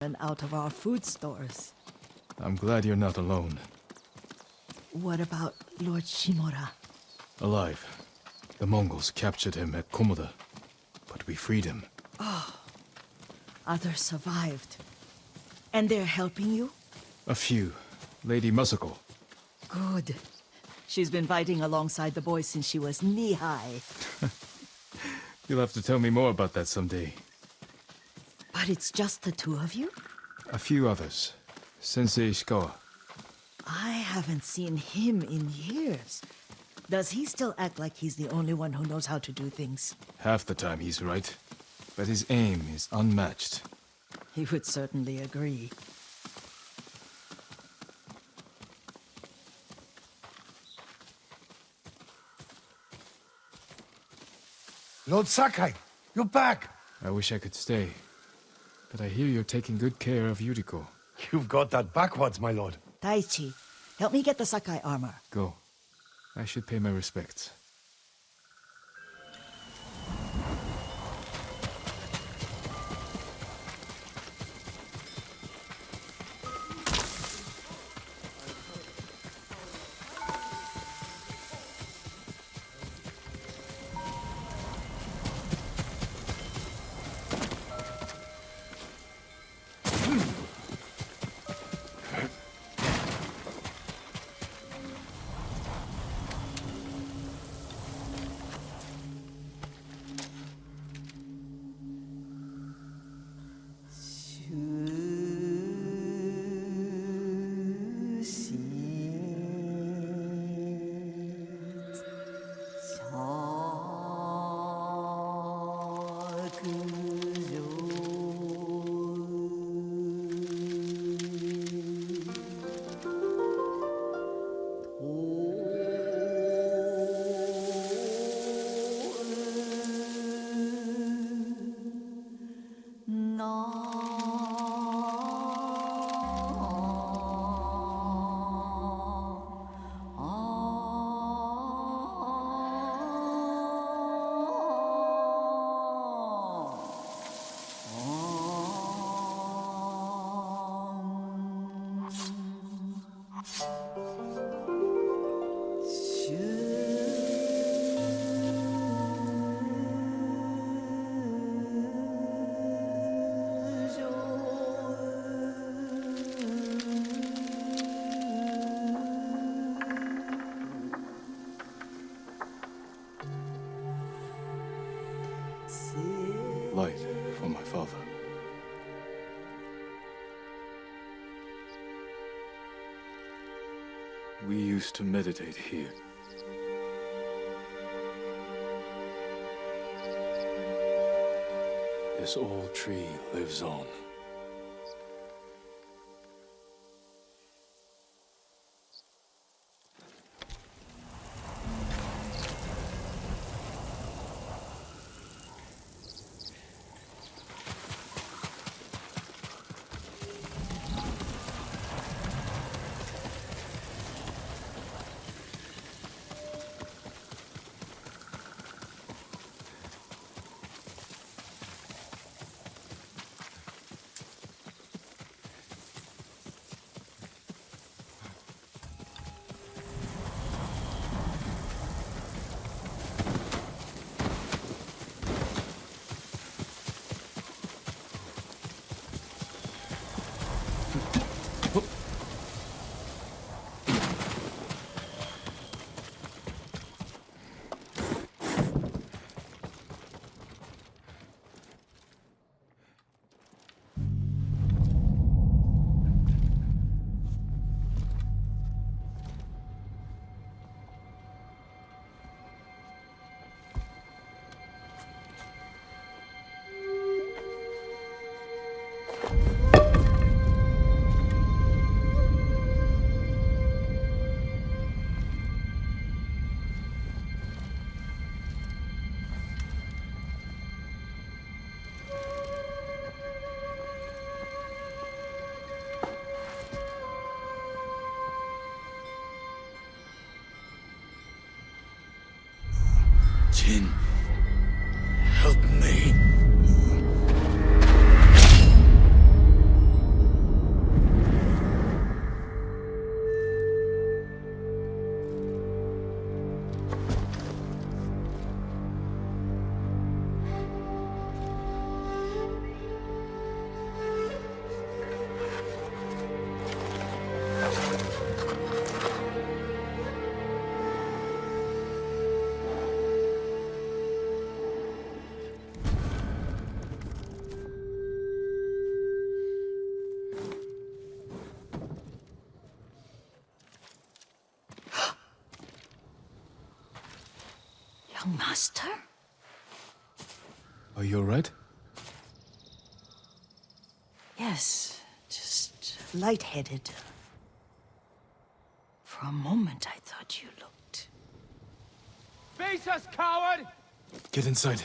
than out of our food stores. I'm glad you're not alone. What about Lord Shimura? Alive. The Mongols captured him at Komoda, but we freed him. Others survived. And they're helping you? A few. Lady Masako. Good. She's been fighting alongside the boys since she was knee-high. You'll have to tell me more about that someday. But it's just the two of you? A few others. Sensei Ishikawa. I haven't seen him in years. Does he still act like he's the only one who knows how to do things? Half the time he's right, but his aim is unmatched. He would certainly agree. Lord Sakai, you're back! I wish I could stay, but I hear you're taking good care of Yuriko. You've got that backwards, my lord. Taichi, help me get the Sakai armor. Go. I should pay my respects. Light for my father. We used to meditate here. This old tree lives on. Jin, help me. Master? Are you alright? Yes, just lightheaded. For a moment, I thought you looked... Face us, coward! Get inside.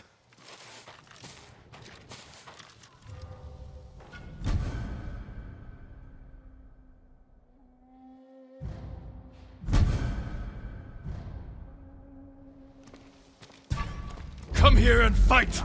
Come here and fight!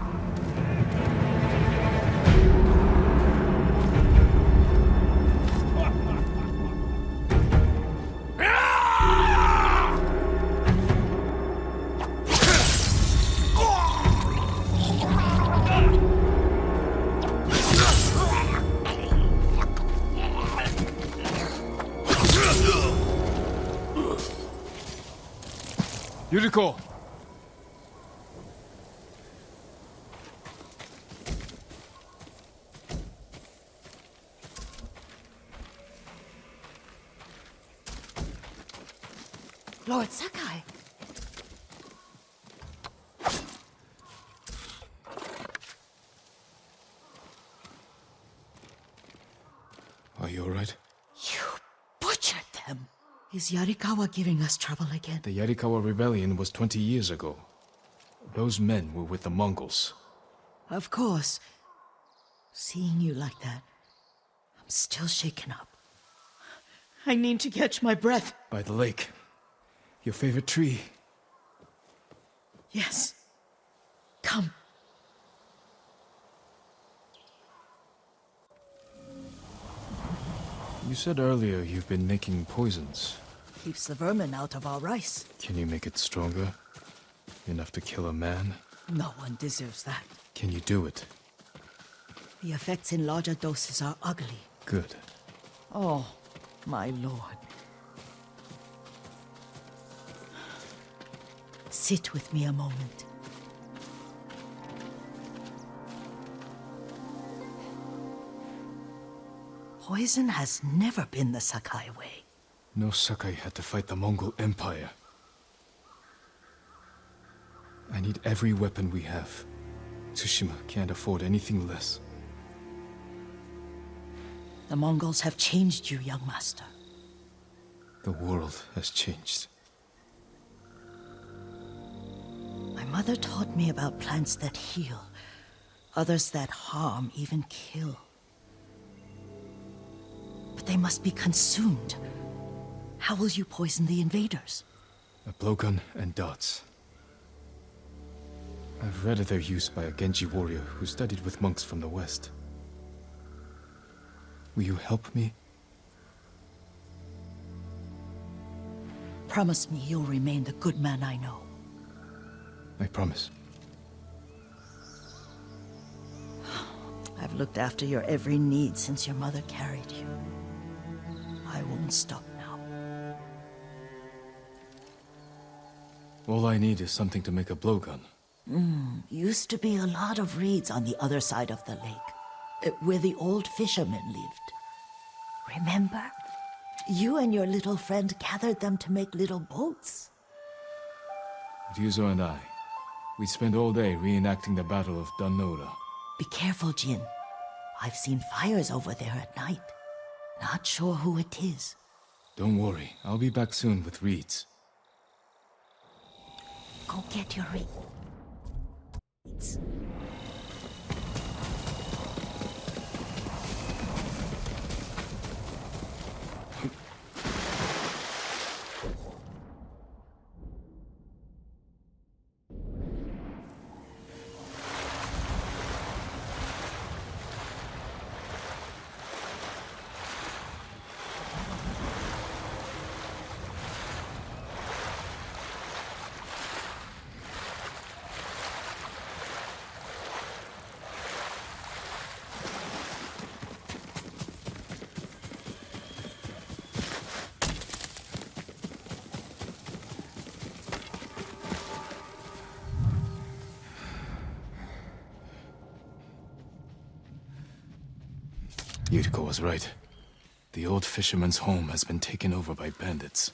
Yuriko! Lord Sakai! Are you alright? You butchered them! Is Yarikawa giving us trouble again? The Yarikawa rebellion was 20 years ago. Those men were with the Mongols. Of course. Seeing you like that, I'm still shaken up. I need to catch my breath. By the lake. Your favorite tree. Yes. Come. You said earlier you've been making poisons. Keeps the vermin out of our rice. Can you make it stronger? Enough to kill a man? No one deserves that. Can you do it? The effects in larger doses are ugly. Good. Oh, my lord. Sit with me a moment. Poison has never been the Sakai way. No Sakai had to fight the Mongol Empire. I need every weapon we have. Tsushima can't afford anything less. The Mongols have changed you, young master. The world has changed. My mother taught me about plants that heal, others that harm, even kill. But they must be consumed. How will you poison the invaders? A blowgun and darts. I've read of their use by a Genji warrior who studied with monks from the west. Will you help me? Promise me you'll remain the good man I know. I promise. I've looked after your every need since your mother carried you. I won't stop now. All I need is something to make a blowgun. Used to be a lot of reeds on the other side of the lake, where the old fishermen lived. Remember? You and your little friend gathered them to make little boats. Ryuzo and I, we spent all day reenacting the Battle of Danora. Be careful, Jin. I've seen fires over there at night. Not sure who it is. Don't worry, I'll be back soon with reeds. Go get your reeds. Yuriko was right. The old fisherman's home has been taken over by bandits.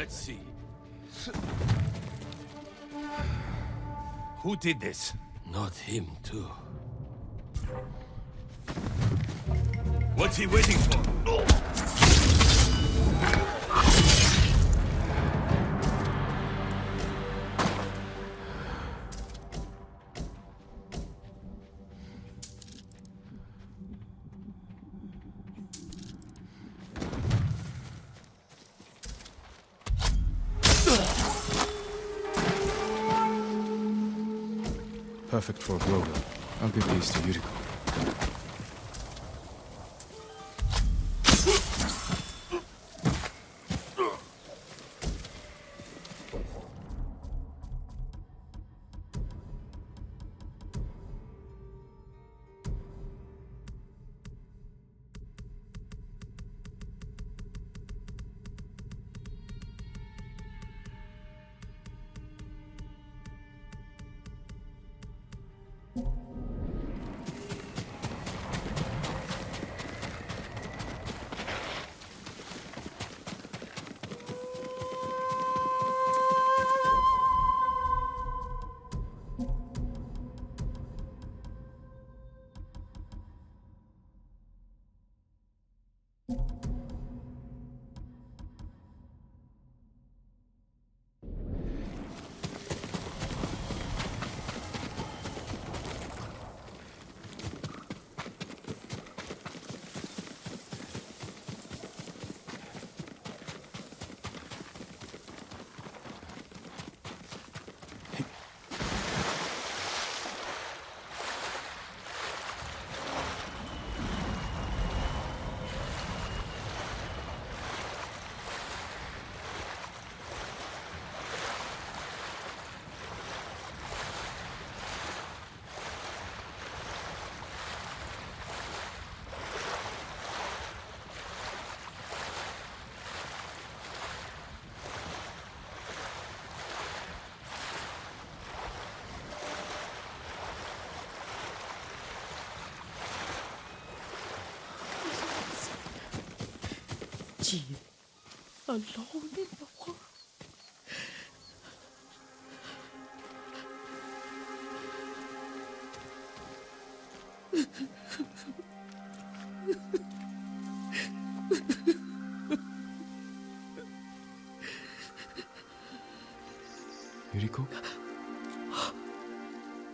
Let's see. Who did this? Not him, too. What's he waiting for? Perfect for a blowgun. I'll give these to Yuriko. Jin, alone in the world. Yuriko?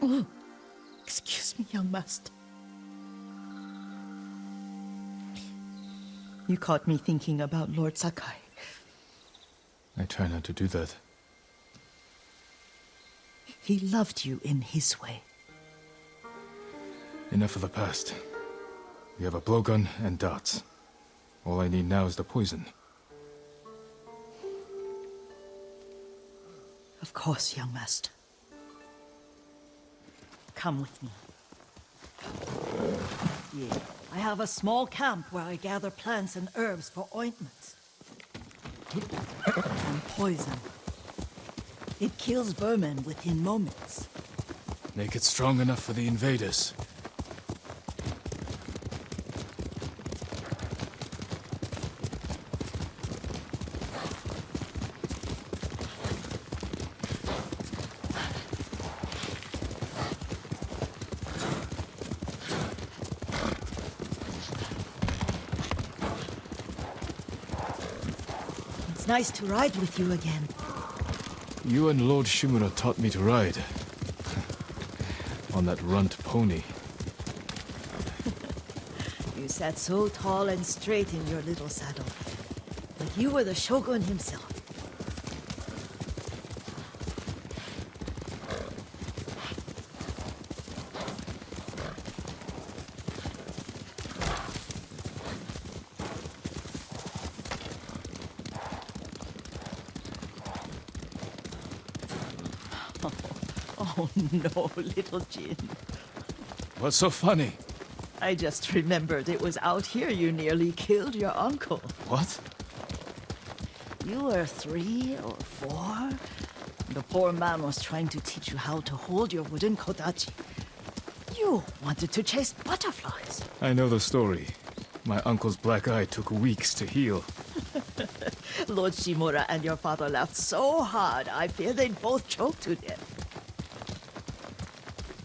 Oh, excuse me, young master. You caught me thinking about Lord Sakai. I try not to do that. He loved you in his way. Enough of the past. We have a blowgun and darts. All I need now is the poison. Of course, young master. Come with me. Yeah. I have a small camp where I gather plants and herbs for ointments. And poison. It kills vermin within moments. Make it strong enough for the invaders. Nice to ride with you again. You and Lord Shimura taught me to ride. On that runt pony. You sat so tall and straight in your little saddle. Like you were the shogun himself. Oh no, little Jin. What's so funny? I just remembered it was out here you nearly killed your uncle. What? You were 3 or 4. The poor man was trying to teach you how to hold your wooden kodachi. You wanted to chase butterflies. I know the story. My uncle's black eye took weeks to heal. Lord Shimura and your father laughed so hard, I fear they'd both choke to death.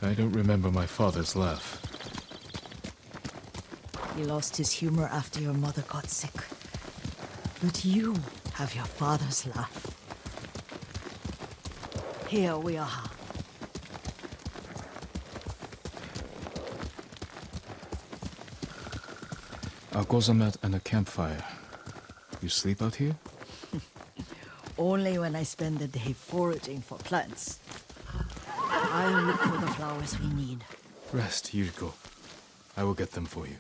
I don't remember my father's laugh. He lost his humor after your mother got sick. But you have your father's laugh. Here we are. A gozamat and a campfire. You sleep out here? Only when I spend the day foraging for plants. I'll look for the flowers we need. Rest, Yuriko. I will get them for you.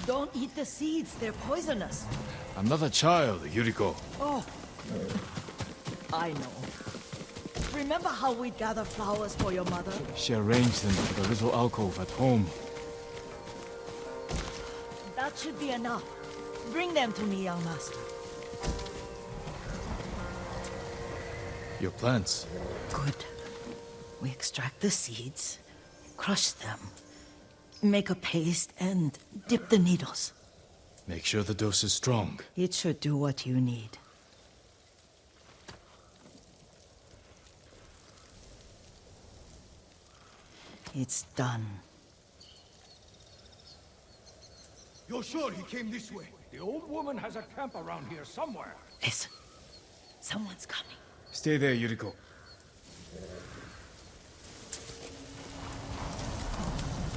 Don't eat the seeds, they're poisonous. I'm not a child, Yuriko. Oh, I know. Remember how we'd gather flowers for your mother? She arranged them for the little alcove at home. That should be enough. Bring them to me, young master. Your plants. Good. We extract the seeds, crush them, make a paste, and dip the needles. Make sure the dose is strong. It should do what you need. It's done. You're sure he came this way? The old woman has a camp around here somewhere. Listen. Someone's coming. Stay there, Yuriko.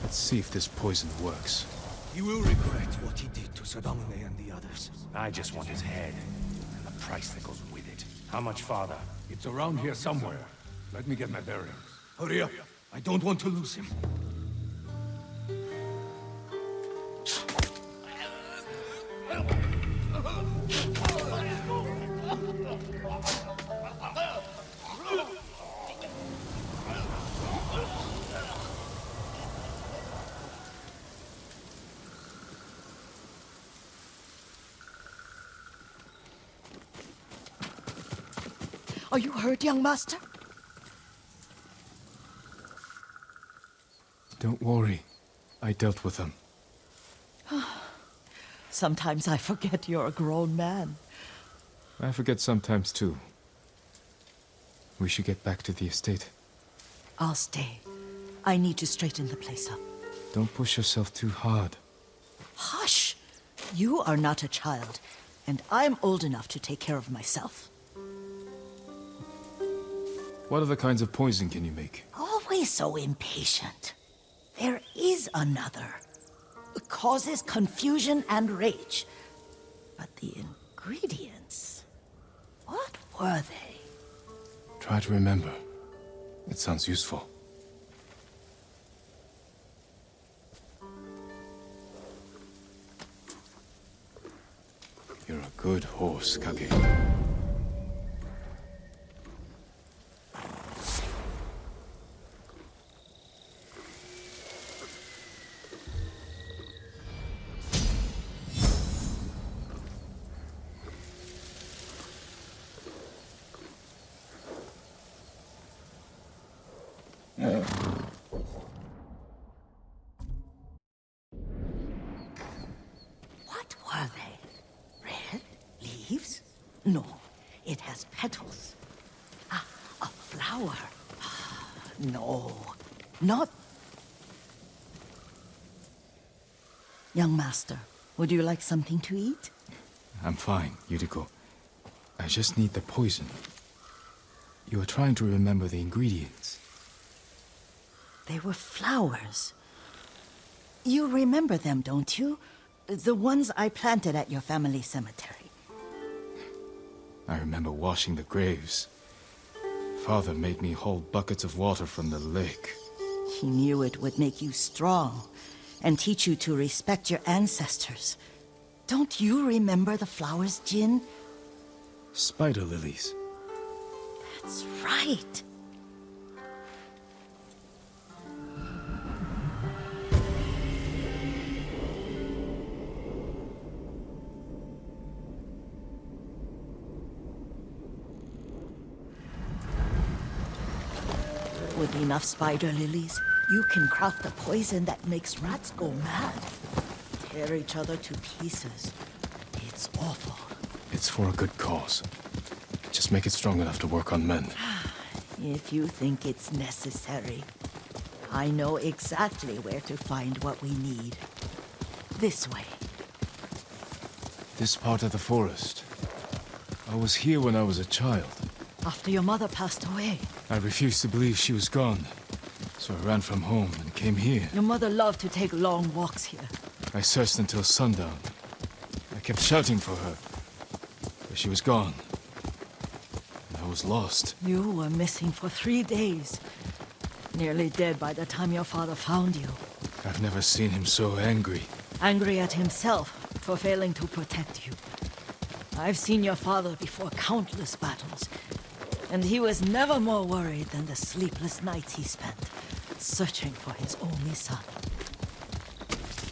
Let's see if this poison works. He will regret what he did to Sadonge and the others. I just want his head, and the price that goes with it. How much farther? It's around here somewhere. Let me get my bearings. Hurry up. I don't want to lose him. Are you hurt, young master? Don't worry. I dealt with them. Sometimes I forget you're a grown man. I forget sometimes too. We should get back to the estate. I'll stay. I need to straighten the place up. Don't push yourself too hard. Hush! You are not a child, and I'm old enough to take care of myself. What other kinds of poison can you make? Always so impatient. There is another. It causes confusion and rage. But the ingredients... what were they? Try to remember. It sounds useful. You're a good horse, Kage. What were they? Red leaves? No, it has petals. Ah, a flower. No, not... Young master, would you like something to eat? I'm fine, Yuriko. I just need the poison. You are trying to remember the ingredients. They were flowers. You remember them, don't you? The ones I planted at your family cemetery. I remember washing the graves. Father made me hold buckets of water from the lake. He knew it would make you strong and teach you to respect your ancestors. Don't you remember the flowers, Jin? Spider lilies. That's right. With enough spider lilies, you can craft a poison that makes rats go mad. tear each other to pieces. It's awful. It's for a good cause. Just make it strong enough to work on men. If you think it's necessary, I know exactly where to find what we need. This way. This part of the forest. I was here when I was a child. After your mother passed away. I refused to believe she was gone. So I ran from home and came here. Your mother loved to take long walks here. I searched until sundown. I kept shouting for her. But she was gone. And I was lost. You were missing for 3 days. Nearly dead by the time your father found you. I've never seen him so angry. Angry at himself for failing to protect you. I've seen your father before countless battles. And he was never more worried than the sleepless nights he spent searching for his only son.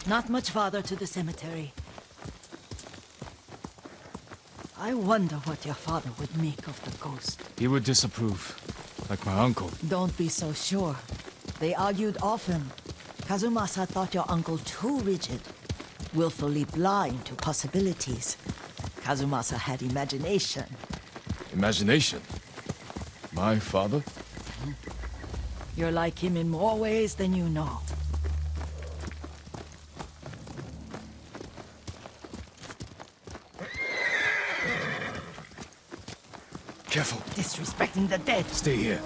Not much farther to the cemetery. I wonder what your father would make of the ghost. He would disapprove, like my uncle. Don't be so sure. They argued often. Kazumasa thought your uncle too rigid, willfully blind to possibilities. Kazumasa had imagination. Imagination? My father? You're like him in more ways than you know. Careful. Disrespecting the dead. Stay here.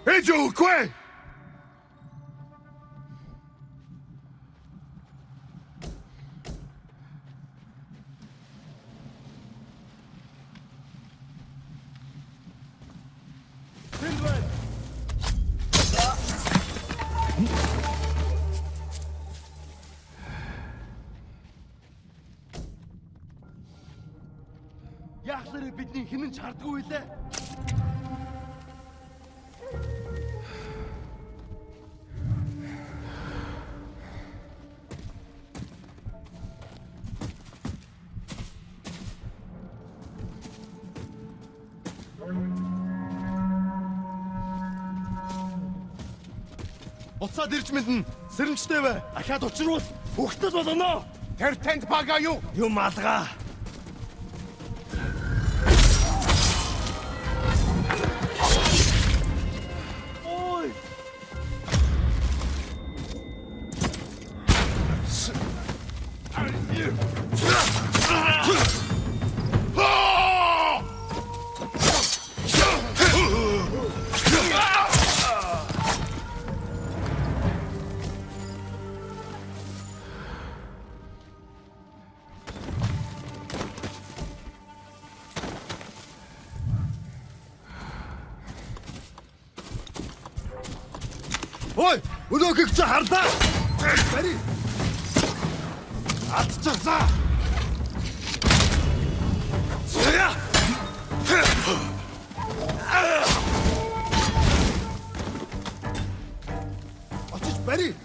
Hey, Joe, quick! Яахлаар бидний хинэн чардгүй лээ. Уцаад ирж мэднэ. Сэрэмжтэй бай. Ахаад учруул хөхтөл болно. Тэр танд бага юу? Юм алгаа. Ой. Ой, өнөөхийг чи харлаа. Бари. Алдчихсан. Зяа. Очиж бари.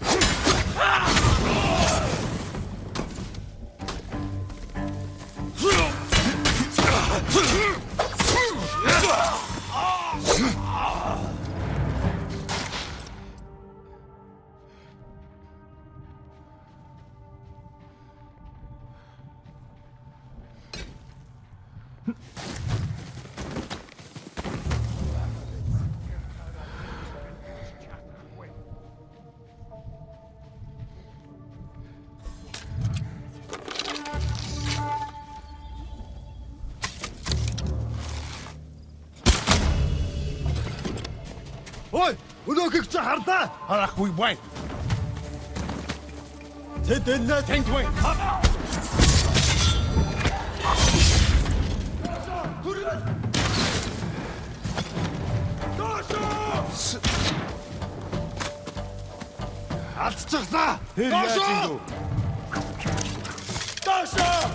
Ой, өнөөхийг чи харлаа. Харахгүй бай. Тэд энэ тэнгуй. Алдчихлаа. Доошоо. Доошоо.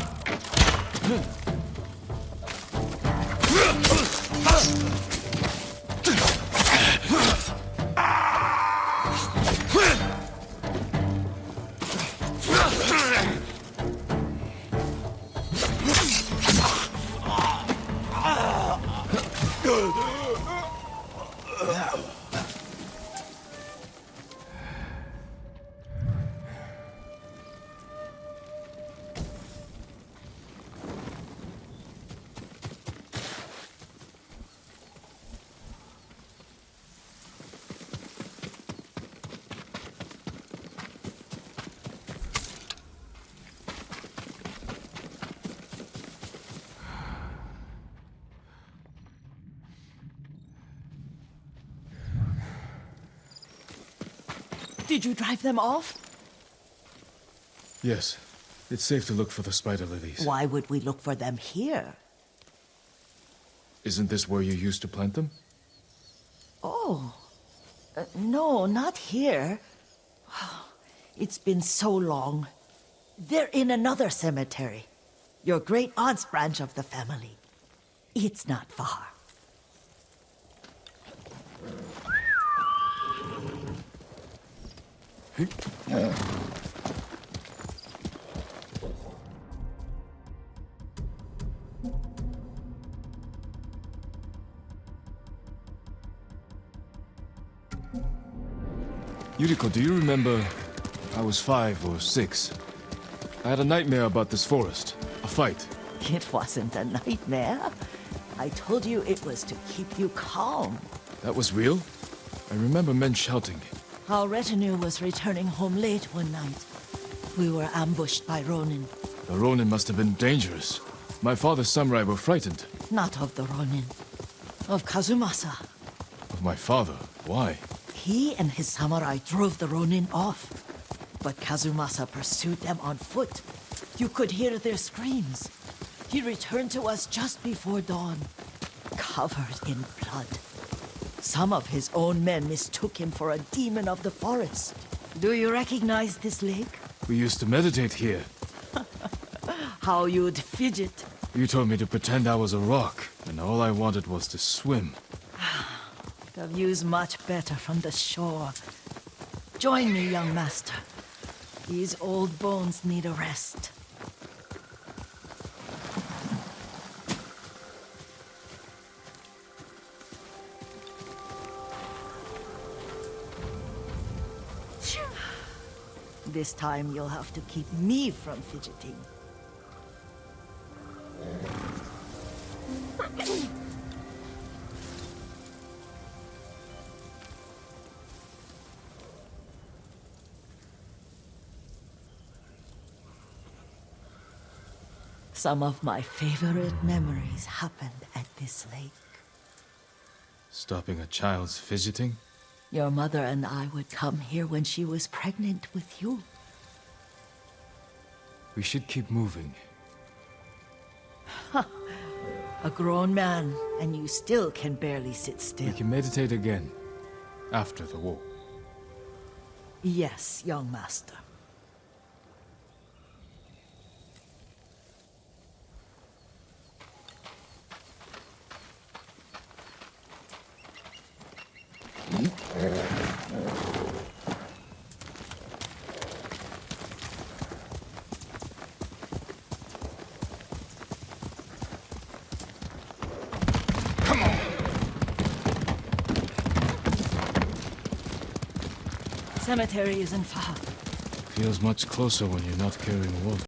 Did you drive them off? Yes. It's safe to look for the spider lilies. Why would we look for them here? Isn't this where you used to plant them? Oh. No, not here. It's been so long. They're in another cemetery. Your great aunt's branch of the family. It's not far. Yuriko, do you remember? I was 5 or 6. I had a nightmare about this forest. A fight. It wasn't a nightmare. I told you it was to keep you calm. That was real? I remember men shouting. Our retinue was returning home late one night. We were ambushed by Ronin. The Ronin must have been dangerous. My father's samurai were frightened. Not of the Ronin. Of Kazumasa. Of my father? Why? He and his samurai drove the Ronin off. But Kazumasa pursued them on foot. You could hear their screams. He returned to us just before dawn, covered in blood. Some of his own men mistook him for a demon of the forest. Do you recognize this lake? We used to meditate here. How you'd fidget. You told me to pretend I was a rock, and all I wanted was to swim. The view's much better from the shore. Join me, young master. These old bones need a rest. This time you'll have to keep me from fidgeting. Some of my favorite memories happened at this lake. Stopping a child's fidgeting? Your mother and I would come here when she was pregnant with you. We should keep moving. A grown man, and you still can barely sit still. We can meditate again. After the war. Yes, young master. Cemetery isn't far. Feels much closer when you're not carrying water.